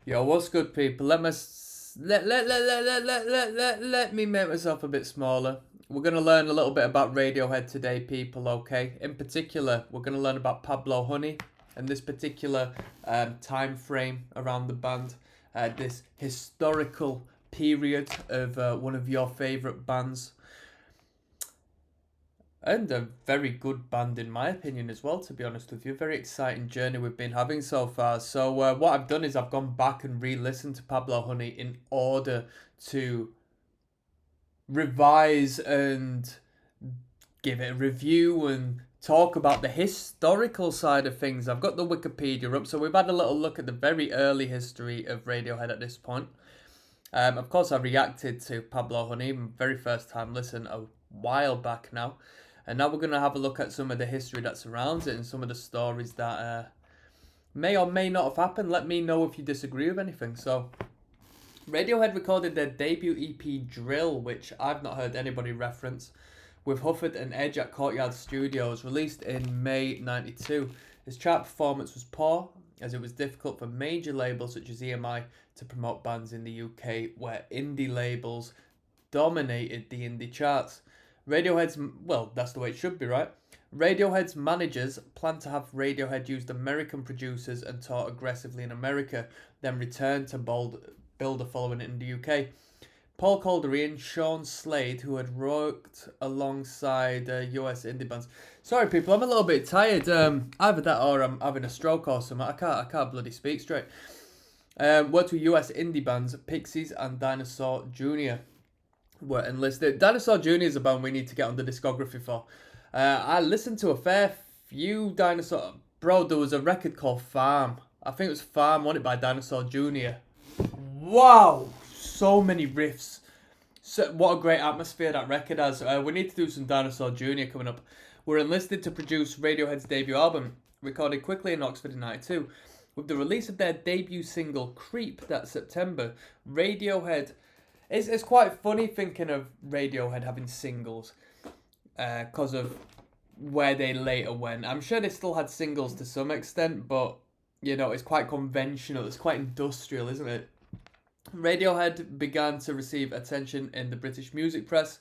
Yo, what's good, people? Let me make myself a bit smaller. We're gonna learn a little bit about Radiohead today, people. Okay. In particular, we're gonna learn about Pablo Honey and this particular time frame around the band, this historical period of one of your favorite bands. And a very good band, in my opinion, as well, to be honest with you. Very exciting journey we've been having so far. So, what I've done is I've gone back and re listened to Pablo Honey in order to revise and give it a review and talk about the historical side of things. I've got the Wikipedia up, so we've had a little look at the very early history of Radiohead at this point. Of course, I reacted to Pablo Honey, very first time listen, a while back now. And now we're going to have a look at some of the history that surrounds it and some of the stories that may or may not have happened. Let me know if you disagree with anything. So, Radiohead recorded their debut EP Drill, which I've not heard anybody reference, with Hufford and Edge at Courtyard Studios, released in May 92. His chart performance was poor, as it was difficult for major labels such as EMI to promote bands in the UK, where indie labels dominated the indie charts. Radiohead's, well, that's the way it should be, right? Radiohead's managers plan to have Radiohead used American producers and tour aggressively in America, then return to build a following in the UK. Paul Calderian, Sean Slade, who had worked alongside US indie bands. Sorry, people, I'm a little bit tired. Either that or I'm having a stroke or something. I can't bloody speak straight. Worked with US indie bands, Pixies and Dinosaur Jr. were enlisted. Dinosaur Jr. is a band we need to get on the discography for. I listened to a fair few Dinosaur... Bro, there was a record called Farm. I think it was Farm, won it by Dinosaur Jr. Wow! So many riffs. So, what a great atmosphere that record has. We need to do some Dinosaur Jr. coming up. We're enlisted to produce Radiohead's debut album, recorded quickly in Oxford in 92. With the release of their debut single, Creep, that September, Radiohead... It's quite funny thinking of Radiohead having singles because of where they later went. I'm sure they still had singles to some extent, but, you know, it's quite conventional. It's quite industrial, isn't it? Radiohead began to receive attention in the British music press.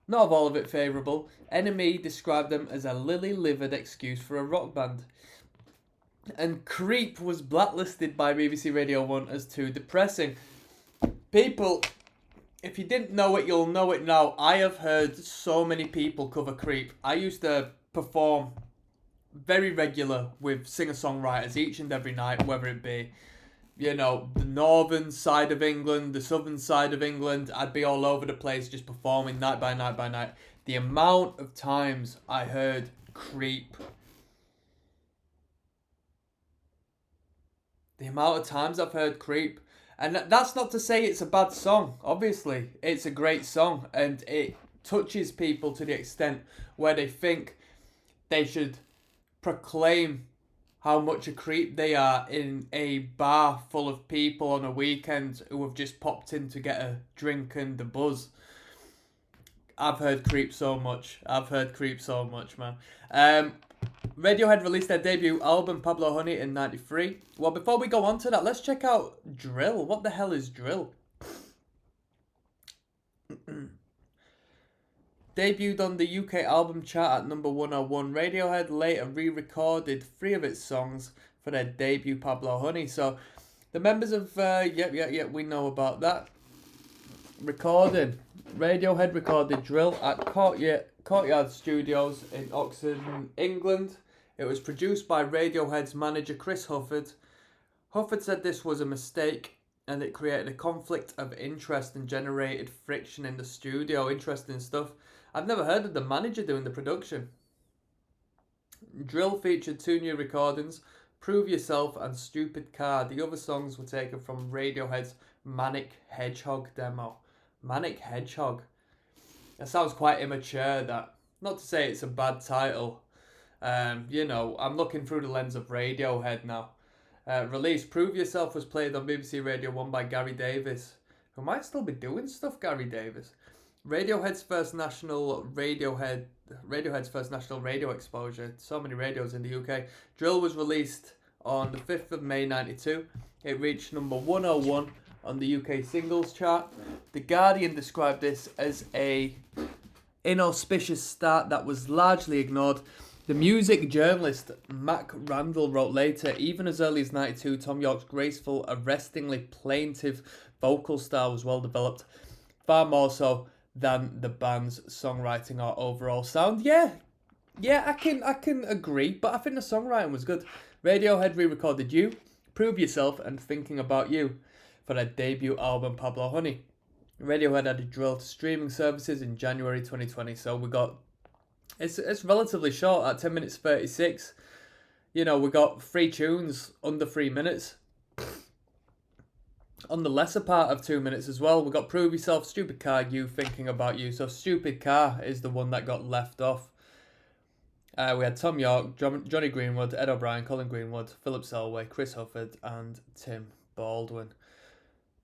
Not of all of it favourable. NME described them as a lily-livered excuse for a rock band. And Creep was blacklisted by BBC Radio 1 as too depressing. People, if you didn't know it, you'll know it now. I have heard so many people cover Creep. I used to perform very regular with singer-songwriters each and every night, whether it be, you know, the northern side of England, the southern side of England. I'd be all over the place just performing night by night by night. The amount of times I heard Creep. The amount of times I've heard Creep. And that's not to say it's a bad song. Obviously, it's a great song. And it touches people to the extent where they think they should proclaim how much a creep they are in a bar full of people on a weekend who have just popped in to get a drink and a buzz. I've heard Creep so much. Man. Radiohead released their debut album, Pablo Honey, in 93. Well, before we go on to that, let's check out Drill. What the hell is Drill? Debuted on the UK album chart at number 101, Radiohead later re-recorded 3 of its songs for their debut, Pablo Honey. So, the members of, we know about that. Recording. Radiohead recorded Drill at Courtyard Studios in Oxford, England. It was produced by Radiohead's manager Chris Hufford. Hufford said this was a mistake and it created a conflict of interest and generated friction in the studio. Interesting stuff. I've never heard of the manager doing the production. Drill featured 2 new recordings, Prove Yourself and Stupid Car. The other songs were taken from Radiohead's Manic Hedgehog demo. Manic Hedgehog. That sounds quite immature, that. Not to say it's a bad title. You know, I'm looking through the lens of Radiohead now. Release Prove Yourself was played on BBC Radio 1 by Gary Davis, who might still be doing stuff, Gary Davis. Radiohead's first national radio exposure. So many radios in the UK. Drill was released on the 5th of May 92. It reached number 101 on the UK singles chart. The Guardian described this as a inauspicious start that was largely ignored. The music journalist Mac Randall wrote later, even as early as 92, Tom York's graceful, arrestingly plaintive vocal style was well developed, far more so than the band's songwriting or overall sound. Yeah, I can agree, but I think the songwriting was good. Radiohead re-recorded You, Prove Yourself, and Thinking About You for their debut album Pablo Honey. Radiohead had a drill to streaming services in January 2020, so we got it's relatively short at 10 minutes 36. You know, we got 3 tunes under 3 minutes. On the lesser part of 2 minutes as well, we got Prove Yourself, Stupid Car, You, Thinking About You. So Stupid Car is the one that got left off. We had Tom York, Johnny Greenwood, Ed O'Brien, Colin Greenwood, Philip Selway, Chris Hufford, and Tim Baldwin.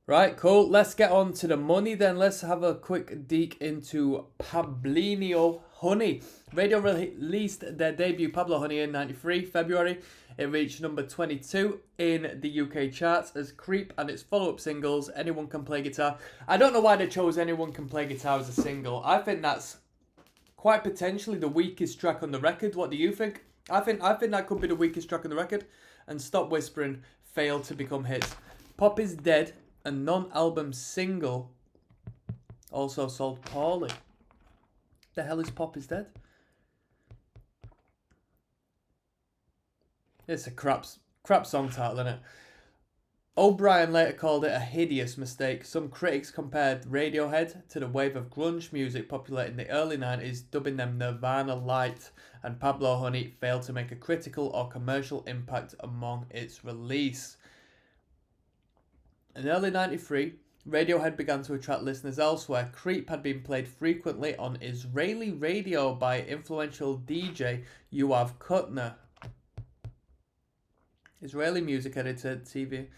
Right, cool. Let's get on to the money then. Let's have a quick dig into Pablino Honey. Radio released their debut Pablo Honey in 93, February. It reached number 22 in the UK charts as Creep and its follow-up singles, Anyone Can Play Guitar. I don't know why they chose Anyone Can Play Guitar as a single. I think that's quite potentially the weakest track on the record. What do you think? I think that could be the weakest track on the record. And Stop Whispering failed to become hits. Pop Is Dead, a non-album single, also sold poorly. The hell is Pop Is Dead? It's a crap song title, isn't it? O'Brien later called it a hideous mistake. Some critics compared Radiohead to the wave of grunge music popular in the early 90s, dubbing them Nirvana Light, and Pablo Honey failed to make a critical or commercial impact among its release. In early 93, Radiohead began to attract listeners elsewhere. Creep had been played frequently on Israeli radio by influential DJ Yoav Kutner. Israeli music editor, TV.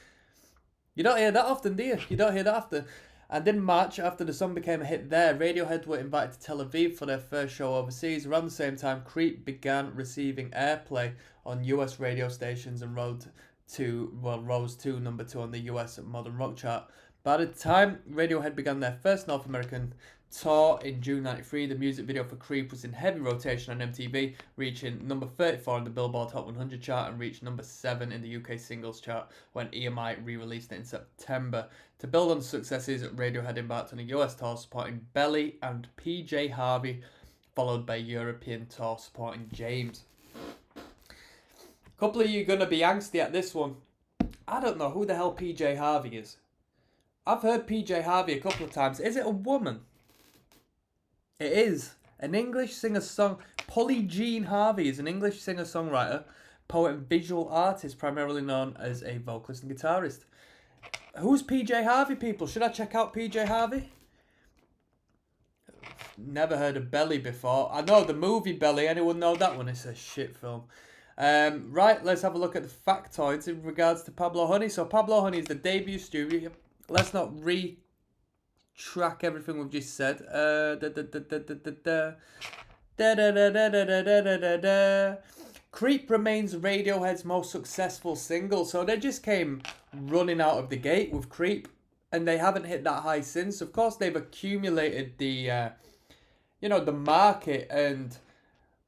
You don't hear that often, do you? You don't hear that often. And in March, after the song became a hit there, Radiohead were invited to Tel Aviv for their first show overseas. Around the same time, Creep began receiving airplay on US radio stations and rose to number 2 on the US Modern Rock chart. By the time Radiohead began their first North American tour in June 93, the music video for Creep was in heavy rotation on MTV, reaching number 34 on the Billboard Hot 100 chart and reached number 7 in the UK singles chart when EMI re-released it in September. To build on successes, Radiohead embarked on a US tour supporting Belly and PJ Harvey, followed by a European tour supporting James. A couple of you are going to be angsty at this one. I don't know who the hell PJ Harvey is. I've heard PJ Harvey a couple of times. Is it a woman? It is. An English singer-song. Polly Jean Harvey is an English singer-songwriter, poet and visual artist, primarily known as a vocalist and guitarist. Who's PJ Harvey, people? Should I check out PJ Harvey? Never heard of Belly before. I know the movie Belly. Anyone know that one? It's a shit film. Right, let's have a look at the factoids in regards to Pablo Honey. So Pablo Honey is the debut studio. Let's not retrack everything we've just said. Creep remains Radiohead's most successful single. So they just came running out of the gate with Creep, and they haven't hit that high since. Of course, they've accumulated the market, and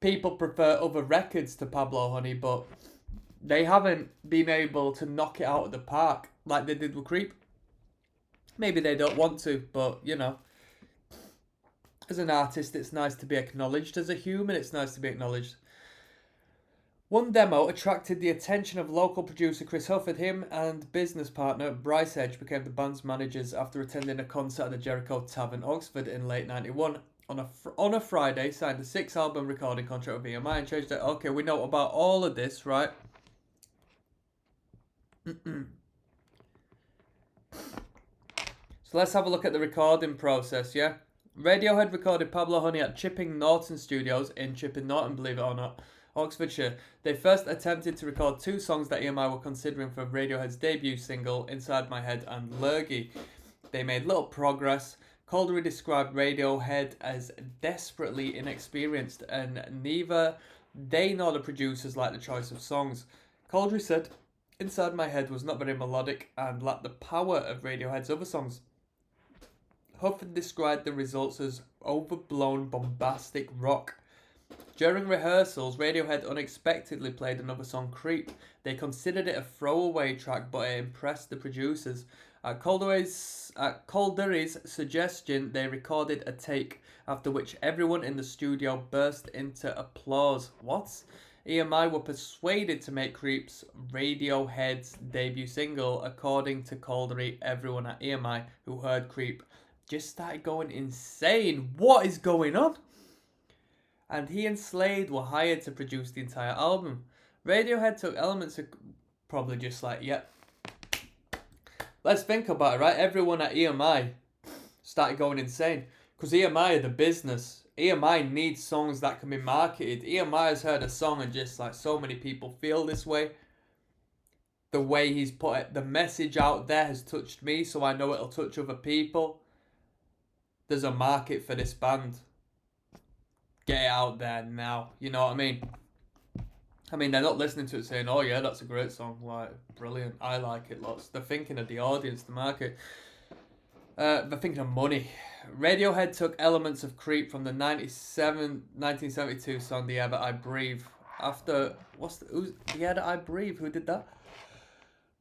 people prefer other records to Pablo Honey, but they haven't been able to knock it out of the park like they did with Creep. Maybe they don't want to, but, you know, as an artist, it's nice to be acknowledged. As a human, it's nice to be acknowledged. One demo attracted the attention of local producer Chris Hufford. Him and business partner Bryce Edge became the band's managers after attending a concert at the Jericho Tavern, Oxford in late 91. On a Friday, signed a 6-album recording contract with EMI and changed it. Okay, we know about all of this, right? So let's have a look at the recording process, yeah? Radiohead recorded Pablo Honey at Chipping Norton Studios in Chipping Norton, believe it or not, Oxfordshire. They first attempted to record 2 songs that EMI were considering for Radiohead's debut single, Inside My Head and Lurgy. They made little progress. Caldery described Radiohead as desperately inexperienced, and neither they nor the producers liked the choice of songs. Caldery said, Inside My Head was not very melodic and lacked the power of Radiohead's other songs. Hufford described the results as overblown, bombastic rock. During rehearsals, Radiohead unexpectedly played another song, Creep. They considered it a throwaway track, but it impressed the producers. At Caldery's suggestion, they recorded a take, after which everyone in the studio burst into applause. What? EMI were persuaded to make Creeps Radiohead's debut single. According to Caldery, everyone at EMI who heard Creep just started going insane. What is going on? And he and Slade were hired to produce the entire album. Radiohead took elements of probably just like, yep. Let's think about it, right? Everyone at EMI started going insane. Because EMI are the business. EMI needs songs that can be marketed. EMI has heard a song and just like so many people feel this way. The way he's put it, the message out there has touched me, so I know it'll touch other people. There's a market for this band. Get it out there now. You know what I mean? I mean, they're not listening to it saying, oh yeah, that's a great song. Like, brilliant. I like it lots. They're thinking of the audience, the market. They're thinking of money. Radiohead took elements of Creep from the 1972 song The Air That I Breathe. After, who's The Air That I Breathe? Who did that?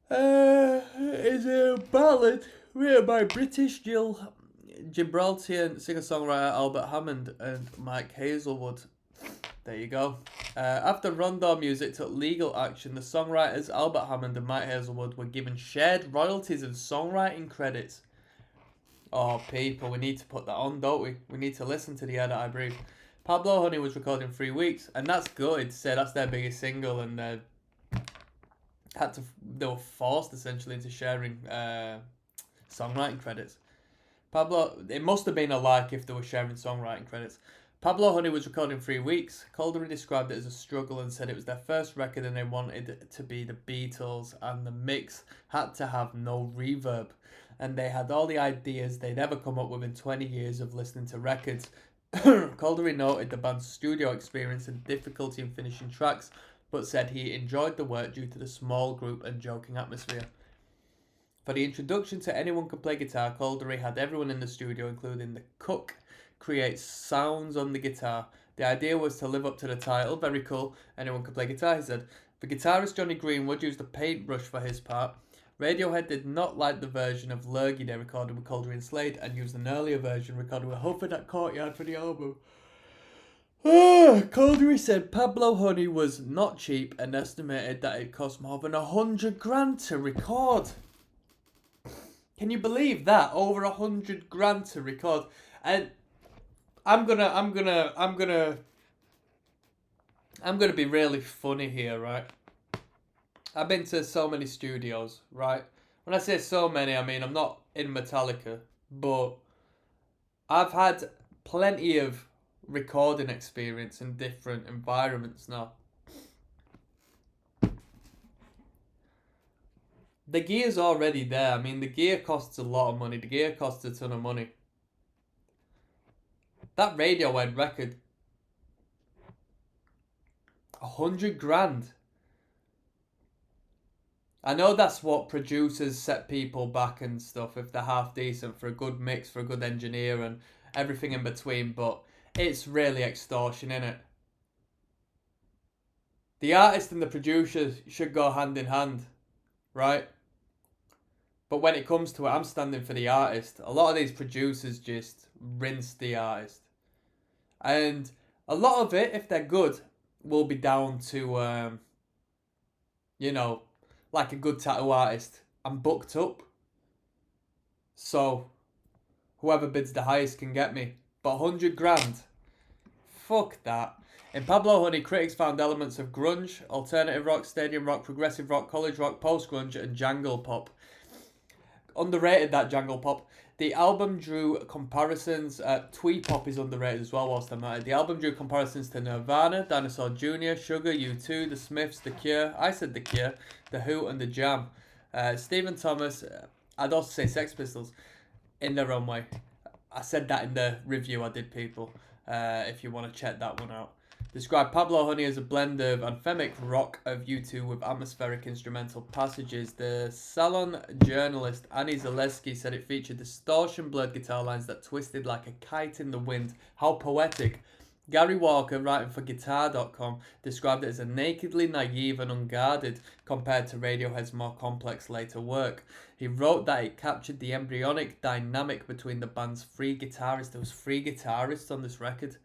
It's a ballad written by British Gibraltarian singer-songwriter Albert Hammond and Mike Hazelwood. There you go. After Rondor Music took legal action, the songwriters Albert Hammond and Mike Hazelwood were given shared royalties and songwriting credits. Oh, people, we need to put that on, don't we? We need to listen to The Air That I Breathe. Pablo Honey was recorded in 3 weeks, and that's good to say that's their biggest single, and they were forced essentially into sharing songwriting credits. Pablo, it must have been alike if they were sharing songwriting credits. Pablo Honey was recorded in 3 weeks. Caldery described it as a struggle and said it was their first record and they wanted it to be the Beatles, and the mix had to have no reverb. And they had all the ideas they'd ever come up with in 20 years of listening to records. Caldery noted the band's studio experience and difficulty in finishing tracks, but said he enjoyed the work due to the small group and joking atmosphere. For the introduction to Anyone Can Play Guitar, Caldery had everyone in the studio, including the cook, create sounds on the guitar. The idea was to live up to the title. Very cool. Anyone can play guitar, he said. The guitarist Johnny Greenwood used a paintbrush for his part. Radiohead did not like the version of Lurgy they recorded with Caldery and Slade and used an earlier version recorded with Hufford at Courtyard for the album. Caldery said Pablo Honey was not cheap and estimated that it cost more than $100,000 to record. Can you believe that? Over $100,000 to record. And I'm gonna be really funny here, right? I've been to so many studios, right? When I say so many, I mean I'm not in Metallica, but I've had plenty of recording experience in different environments now. The gear's already there. I mean, the gear costs a lot of money. The gear costs a ton of money. That Radiohead record, $100,000. I know that's what producers set people back and stuff if they're half decent, for a good mix, for a good engineer and everything in between, but it's really extortion, innit? The artist and the producer should go hand in hand, right? But when it comes to it, I'm standing for the artist. A lot of these producers just rinse the artist. And a lot of it, if they're good, will be down to, like a good tattoo artist. I'm booked up. So, whoever bids the highest can get me. But $100,000? Fuck that. In Pablo Honey, critics found elements of grunge, alternative rock, stadium rock, progressive rock, college rock, post-grunge, and jangle pop. Underrated, that jangle pop. The album drew comparisons. Twee pop is underrated as well, whilst I'm at it. The album drew comparisons to Nirvana, Dinosaur Jr., Sugar, U2, The Smiths, The Cure. I said The Cure, The Who, and The Jam. Stephen Thomas, I'd also say Sex Pistols, in their own way. I said that in the review I did, people, if you want to check that one out. described Pablo Honey as a blend of anthemic rock of U2 with atmospheric instrumental passages. The Salon journalist Annie Zaleski said it featured distortion blurred guitar lines that twisted like a kite in the wind. How poetic. Gary Walker, writing for Guitar.com, described it as a nakedly naive and unguarded compared to Radiohead's more complex later work. He wrote that it captured the embryonic dynamic between the band's three guitarists. There was three guitarists on this record.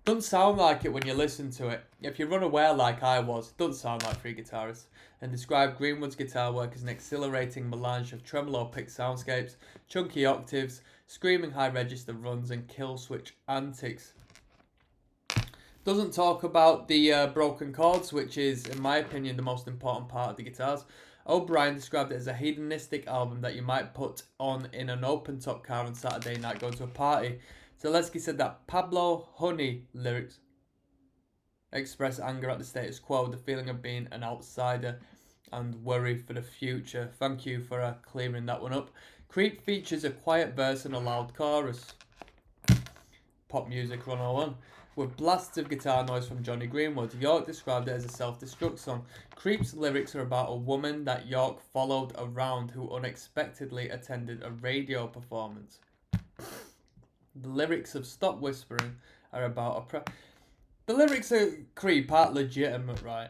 Doesn't sound like it when you listen to it. If you're unaware like I was, it doesn't sound like three guitarists. And described Greenwood's guitar work as an exhilarating melange of tremolo-picked soundscapes, chunky octaves, screaming high register runs, and kill switch antics. Doesn't talk about the broken chords, which is, in my opinion, the most important part of the guitars. O'Brien described it as a hedonistic album that you might put on in an open-top car on Saturday night going to a party. Zaleski said that Pablo Honey lyrics express anger at the status quo, the feeling of being an outsider, and worry for the future. Thank you for clearing that one up. Creep features a quiet verse and a loud chorus. Pop Music 101. With blasts of guitar noise from Johnny Greenwood. York described it as a self-destruct song. Creep's lyrics are about a woman that York followed around who unexpectedly attended a radio performance. The lyrics of Stop Whispering are about the lyrics of Creep aren't legitimate, right?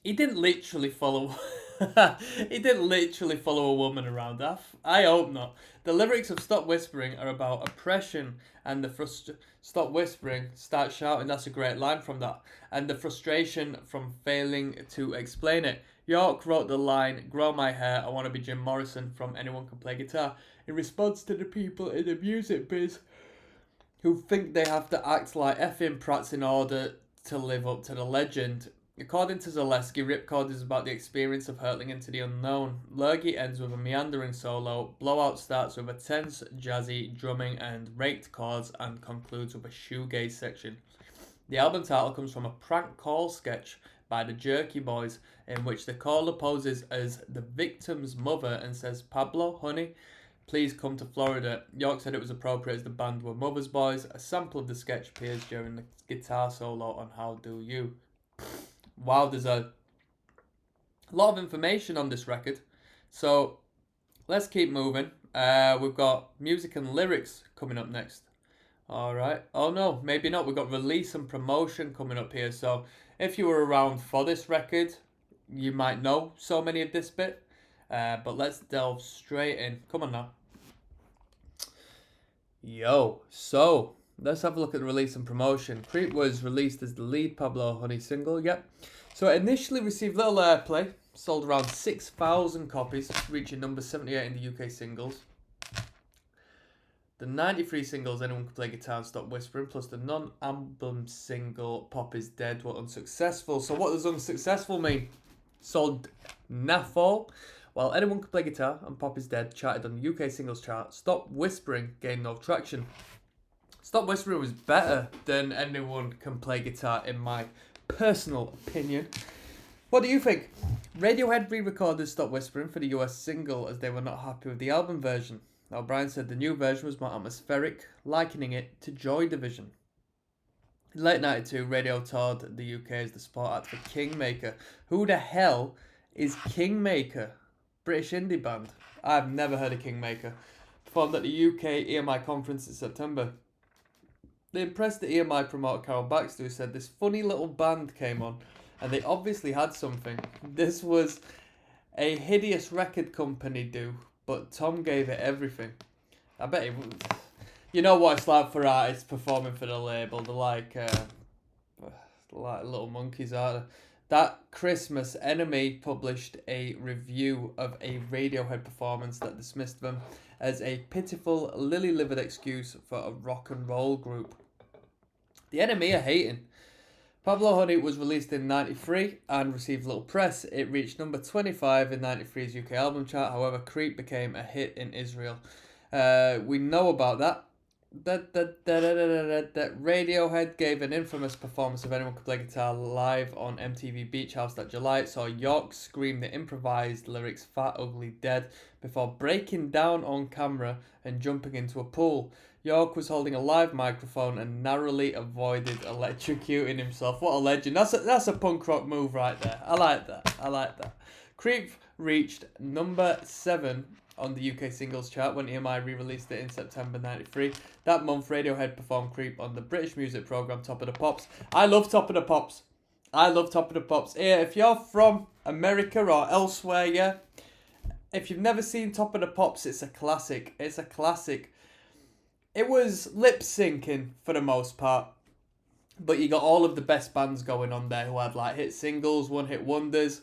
He didn't literally follow... He didn't literally follow a woman around. I hope not. The lyrics of Stop Whispering are about oppression and the Stop whispering, start shouting. That's a great line from that. And the frustration from failing to explain it. York wrote the line, "Grow my hair, I want to be Jim Morrison" from Anyone Can Play Guitar in response to the people in the music biz who think they have to act like effing prats in order to live up to the legend. According to Zaleski, Ripcord is about the experience of hurtling into the unknown. Lurgy ends with a meandering solo, Blowout starts with a tense, jazzy drumming and raked chords, and concludes with a shoegaze section. The album title comes from a prank call sketch by the Jerky Boys, in which the caller poses as the victim's mother and says, "Pablo, honey, please come to Florida." York said it was appropriate as the band were mother's boys. A sample of the sketch appears during the guitar solo on How Do You. Wow, there's a lot of information on this record. So let's keep moving. We've got music and lyrics coming up next. Alright. Oh no, maybe not. We've got release and promotion coming up here. So if you were around for this record, you might know so many of this bit. But let's delve straight in. Come on now. So let's have a look at the release and promotion. Creep was released as the lead Pablo Honey single, yep. So it initially received little airplay, sold around 6,000 copies, reaching number 78 in the UK singles. The 93 singles Anyone Can Play Guitar and Stop Whispering, plus the non-album single Pop Is Dead, were unsuccessful. So what does unsuccessful mean? Sold naff all. While Anyone Can Play Guitar and Pop Is Dead charted on the UK singles chart, Stop Whispering gained no traction. Stop Whispering was better than Anyone Can Play Guitar in my personal opinion. What do you think? Radiohead re-recorded Stop Whispering for the US single as they were not happy with the album version. O'Brien said the new version was more atmospheric, likening it to Joy Division. In late 92, Radio toured the UK as the support act for Kingmaker. Who the hell is Kingmaker? British indie band. I've never heard of Kingmaker. Performed at the UK EMI conference in September. They impressed the EMI promoter Carol Baxter, who said this funny little band came on and they obviously had something. This was a hideous record company do, but Tom gave it everything. I bet it was. You know what it's like for artists performing for the label. They're like little monkeys, aren't they? That Christmas, Enemy published a review of a Radiohead performance that dismissed them as a pitiful, lily-livered excuse for a rock and roll group. The Enemy are hating. Pablo Honey was released in 93 and received little press. It reached number 25 in 93's UK album chart. However, Creep became a hit in Israel. We know about that. That Radiohead gave an infamous performance of Anyone Could Play Guitar live on MTV Beach House that July. It saw York scream the improvised lyrics "Fat Ugly Dead" before breaking down on camera and jumping into a pool. York was holding a live microphone and narrowly avoided electrocuting himself. What a legend. That's a punk rock move right there. I like that. Creep reached number 7 on the UK singles chart when EMI re-released it in September 93. That month, Radiohead performed Creep on the British music programme Top of the Pops. I love Top of the Pops. Yeah, if you're from America or elsewhere, yeah, if you've never seen Top of the Pops, it's a classic. It was lip syncing for the most part, but you got all of the best bands going on there who had like hit singles, one hit wonders,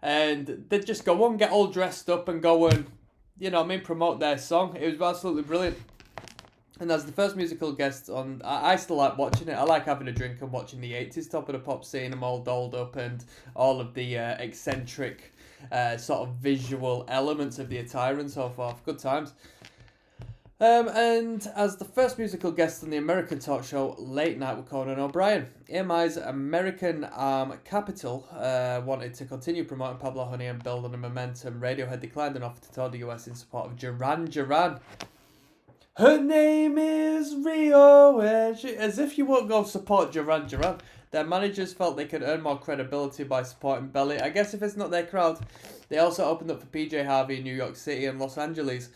and they'd just go on, get all dressed up and go and, promote their song. It was absolutely brilliant. And as the first musical guest on, I still like watching it. I like having a drink and watching the 80s Top of the Pop, seeing them all dolled up and all of the eccentric sort of visual elements of the attire and so forth. Good times. And as the first musical guest on the American talk show Late Night with Conan O'Brien, EMI's American Capital wanted to continue promoting Pablo Honey and build on the momentum. Radiohead declined an offer to tour the US in support of Duran Duran. Her name is Rio, as if you won't go support Duran Duran. Their managers felt they could earn more credibility by supporting Belly. I guess if it's not their crowd. They also opened up for PJ Harvey in New York City and Los Angeles.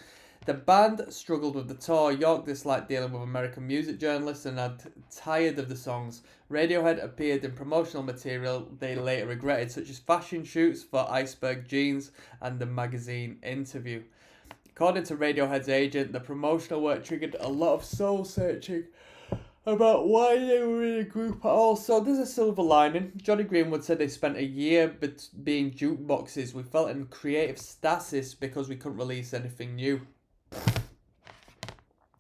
The band struggled with the tour. York disliked dealing with American music journalists and had tired of the songs. Radiohead appeared in promotional material they later regretted, such as fashion shoots for Iceberg Jeans and the magazine interview. According to Radiohead's agent, the promotional work triggered a lot of soul searching about why they were in a group at all. So there's a silver lining. Johnny Greenwood said they spent a year being jukeboxes. We felt in creative stasis because we couldn't release anything new.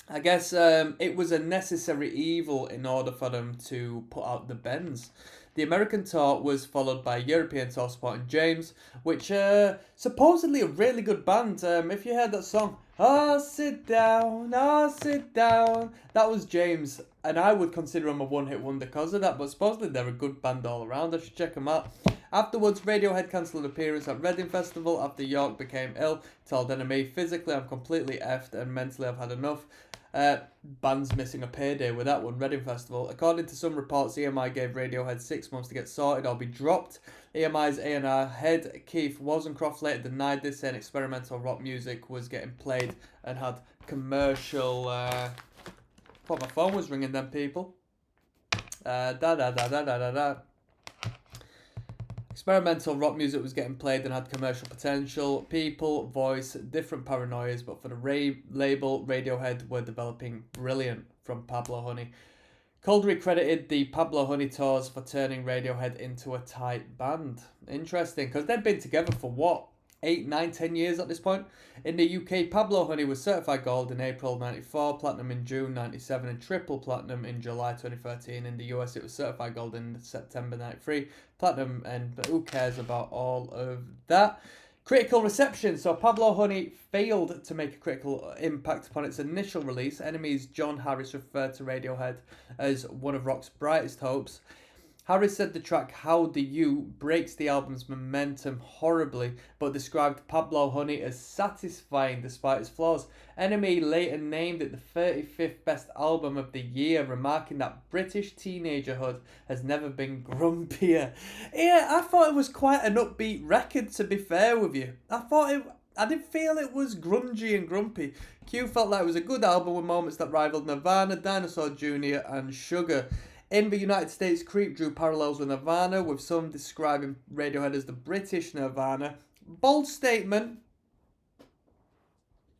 I guess it was a necessary evil in order for them to put out the bends. The American tour was followed by a European tour supporting James, which supposedly a really good band. If you heard that song, sit down, that was James, and I would consider him a one-hit wonder because of that, but supposedly they're a good band all around. I should check them out. Afterwards, Radiohead cancelled an appearance at Reading Festival after York became ill. Told NME, physically I'm completely effed and mentally I've had enough. Band's missing a payday with that one, Reading Festival. According to some reports, EMI gave Radiohead 6 months to get sorted or be dropped. EMI's A&R head, Keith Wozencroft, later denied this, saying experimental rock music was getting played and had commercial... Thought my phone was ringing them people. Experimental rock music was getting played and had commercial potential. People voice different paranoias, but for the label, Radiohead were developing brilliant from Pablo Honey. Coldry credited the Pablo Honey tours for turning Radiohead into a tight band. Interesting, because they'd been together for what? 8, 9, 10 years at this point. In the UK, Pablo Honey was certified gold in April 94, platinum in June 97, and triple platinum in July 2013. In the US, it was certified gold in September 93, platinum, and who cares about all of that? Critical reception. So Pablo Honey failed to make a critical impact upon its initial release. Enemies John Harris referred to Radiohead as one of rock's brightest hopes. Harris said the track How Do You breaks the album's momentum horribly, but described Pablo Honey as satisfying despite its flaws. Enemy later named it the 35th best album of the year, remarking that British teenagerhood has never been grumpier. Yeah, I thought it was quite an upbeat record, to be fair with you. I didn't feel it was grungy and grumpy. Q felt like it was a good album with moments that rivaled Nirvana, Dinosaur Jr. and Sugar. In the United States, Creep drew parallels with Nirvana, with some describing Radiohead as the British Nirvana. Bold statement.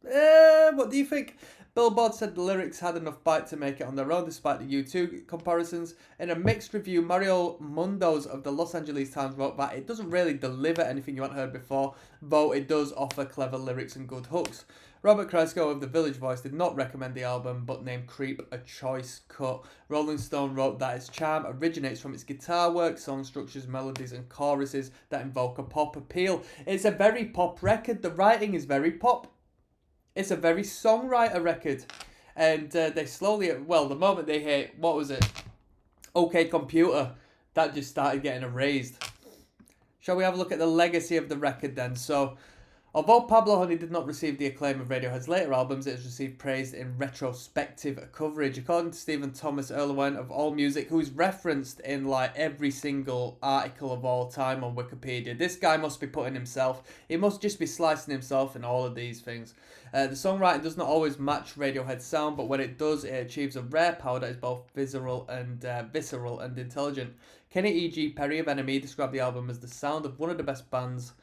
What do you think? Billboard said the lyrics had enough bite to make it on their own, despite the U2 comparisons. In a mixed review, Mario Mundos of the Los Angeles Times wrote that it doesn't really deliver anything you haven't heard before, though it does offer clever lyrics and good hooks. Robert Kreisco of The Village Voice did not recommend the album, but named Creep a choice cut. Rolling Stone wrote that its charm originates from its guitar work, song structures, melodies and choruses that invoke a pop appeal. It's a very pop record. The writing is very pop. It's a very songwriter record. And they slowly, well, the moment they hit, what was it? OK Computer, that just started getting erased. Shall we have a look at the legacy of the record then? So, although Pablo Honey did not receive the acclaim of Radiohead's later albums, it has received praise in retrospective coverage. According to Stephen Thomas Erlewine of AllMusic, who's referenced in like every single article of all time on Wikipedia, this guy must be putting himself, he must just be slicing himself in all of these things. The songwriting does not always match Radiohead's sound, but when it does, it achieves a rare power that is both visceral and intelligent. Kenny E.G. Perry of NME described the album as the sound of one of the best bands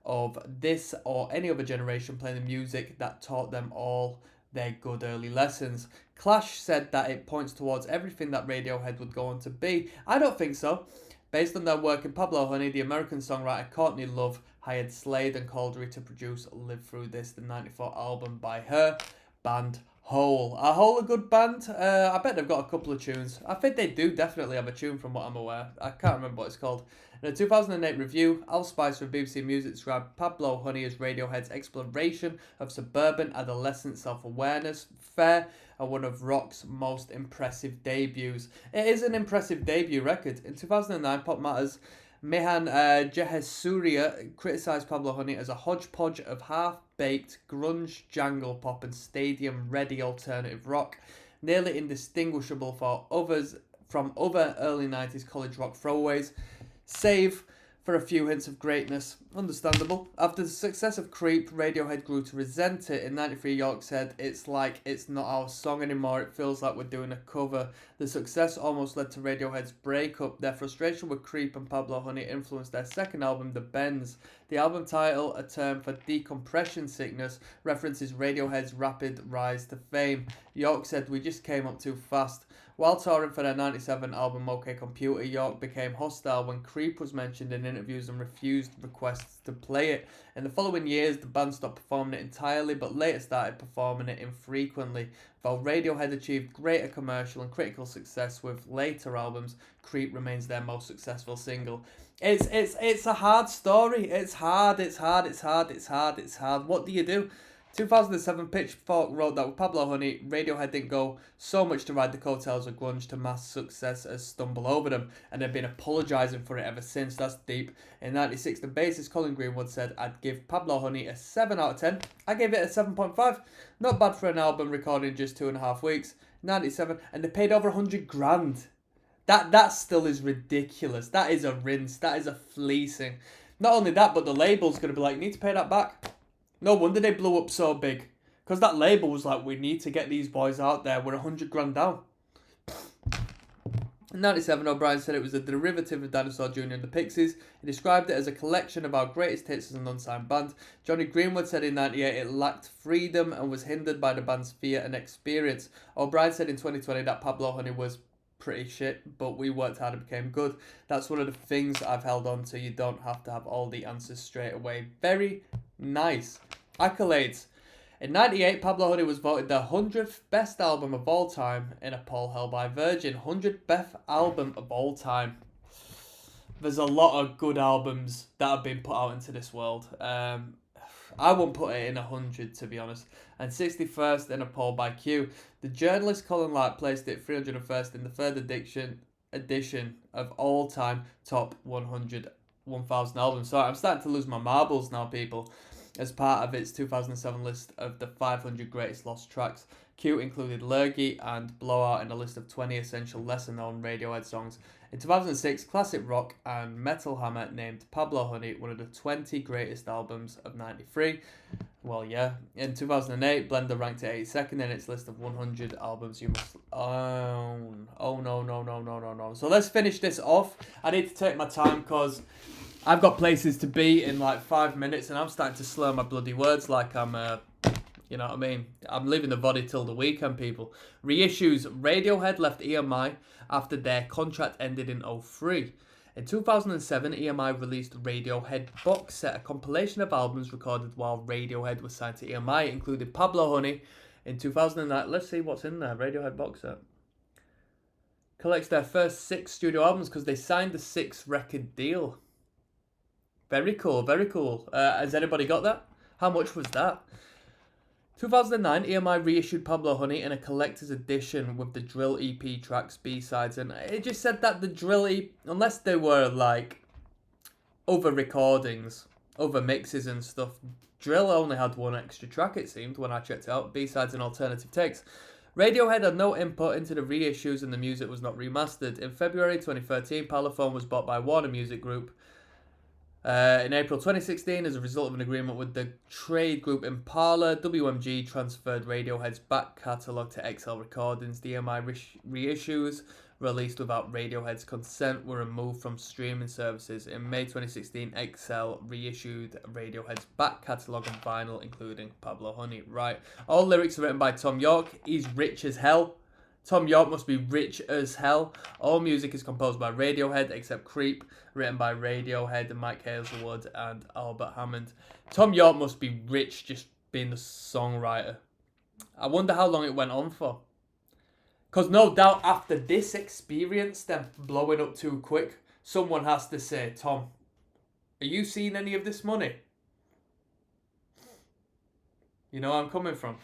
of this or any other generation playing the music that taught them all their good early lessons. Clash said that it points towards everything that Radiohead would go on to be. I don't think so. Based on their work in Pablo Honey, the American songwriter Courtney Love hired Slade and Caldery to produce Live Through This, the 94 album by her band Hole. Are Hole a good band? I bet they've got a couple of tunes. I think they do definitely have a tune from what I'm aware. I can't remember what it's called. In a 2008 review, Al Spicer of BBC Music described Pablo Honey as Radiohead's exploration of suburban adolescent self-awareness, fair, and one of rock's most impressive debuts. It is an impressive debut record. In 2009, Pop Matters Mehan Jehesuria criticised Pablo Honey as a hodgepodge of half-baked grunge, jangle pop and stadium-ready alternative rock, nearly indistinguishable from other early 90s college rock throwaways, save for a few hints of greatness. Understandable. After the success of Creep, Radiohead grew to resent it. In 93, York said, "It's like it's not our song anymore, it feels like we're doing a cover." The success almost led to Radiohead's breakup. Their frustration with Creep and Pablo Honey influenced their second album, The Bends. The album title, a term for decompression sickness, references Radiohead's rapid rise to fame. York said, "We just came up too fast." While touring for their 97 album OK Computer, York became hostile when Creep was mentioned in interviews and refused requests to play it. In the following years, the band stopped performing it entirely, but later started performing it infrequently. While Radiohead achieved greater commercial and critical success with later albums, Creep remains their most successful single. It's a hard story. It's hard. What do you do? 2007, Pitchfork wrote that with Pablo Honey, Radiohead didn't go so much to ride the coattails of grunge to mass success as stumble over them, and they've been apologising for it ever since. That's deep. In 96, the bassist Colin Greenwood said, "I'd give Pablo Honey a 7 out of 10. I gave it a 7.5. Not bad for an album recorded in just 2.5 weeks. 97, and they paid over 100 grand. That still is ridiculous. That is a rinse. That is a fleecing. Not only that, but the label's going to be like, you need to pay that back. No wonder they blew up so big. Because that label was like, we need to get these boys out there. We're 100 grand down. In 97, O'Brien said it was a derivative of Dinosaur Jr. and the Pixies. He described it as a collection of our greatest hits as an unsigned band. Johnny Greenwood said in 98 it lacked freedom and was hindered by the band's fear and experience. O'Brien said in 2020 that Pablo Honey was pretty shit, but we worked hard and became good. That's one of the things I've held on to. You don't have to have all the answers straight away. Very nice. Accolades. In 98, Pablo Honey was voted the 100th best album of all time in a poll held by Virgin. 100th best album of all time. There's a lot of good albums that have been put out into this world. I won't put it in 100, to be honest. And 61st in a poll by Q. The journalist Colin Light placed it 301st in the third edition of all-time top 1,000 albums. Sorry, I'm starting to lose my marbles now, people. As part of its 2007 list of the 500 greatest lost tracks, Q included Lurgy and Blowout in a list of 20 essential lesser-known Radiohead songs. In 2006, Classic Rock and Metal Hammer named Pablo Honey one of the 20 greatest albums of 93. Well, yeah. In 2008, Blender ranked it 82nd in its list of 100 albums you must own. Oh, no. So let's finish this off. I need to take my time because I've got places to be in like 5 minutes and I'm starting to slur my bloody words like I'm, you know what I mean? I'm leaving the body till the weekend, people. Reissues. Radiohead left EMI after their contract ended in 2003. In 2007, EMI released Radiohead Box Set, a compilation of albums recorded while Radiohead was signed to EMI. It included Pablo Honey in 2009. Let's see what's in there. Radiohead Box Set collects their first 6 studio albums because they signed a 6-record deal. Very cool, very cool. Has anybody got that? How much was that? 2009, EMI reissued Pablo Honey in a collector's edition with the Drill EP tracks, B-sides, and it just said that the Drill EP, unless they were like other recordings, other mixes and stuff, Drill only had one extra track, it seemed, when I checked it out, B-sides and alternative takes. Radiohead had no input into the reissues and the music was not remastered. In February 2013, Parlophone was bought by Warner Music Group. In April 2016, as a result of an agreement with the trade group Impala, WMG transferred Radiohead's back catalogue to XL Recordings. The EMI reissues, released without Radiohead's consent, were removed from streaming services. In May 2016, XL reissued Radiohead's back catalogue on vinyl, including Pablo Honey. Right. All lyrics are written by Tom York. He's rich as hell. Tom York must be rich as hell. All music is composed by Radiohead, except Creep, written by Radiohead and Mike Hazelwood and Albert Hammond. Tom York must be rich just being the songwriter. I wonder how long it went on for. Because no doubt after this experience, them blowing up too quick, someone has to say, Tom, are you seeing any of this money? You know where I'm coming from.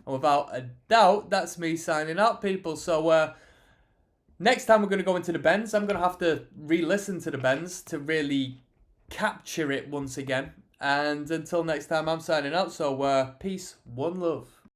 And without a doubt, that's me signing out, people. So next time we're going to go into the bends, I'm going to have to re-listen to the bends to really capture it once again. And until next time, I'm signing out. So peace, one love.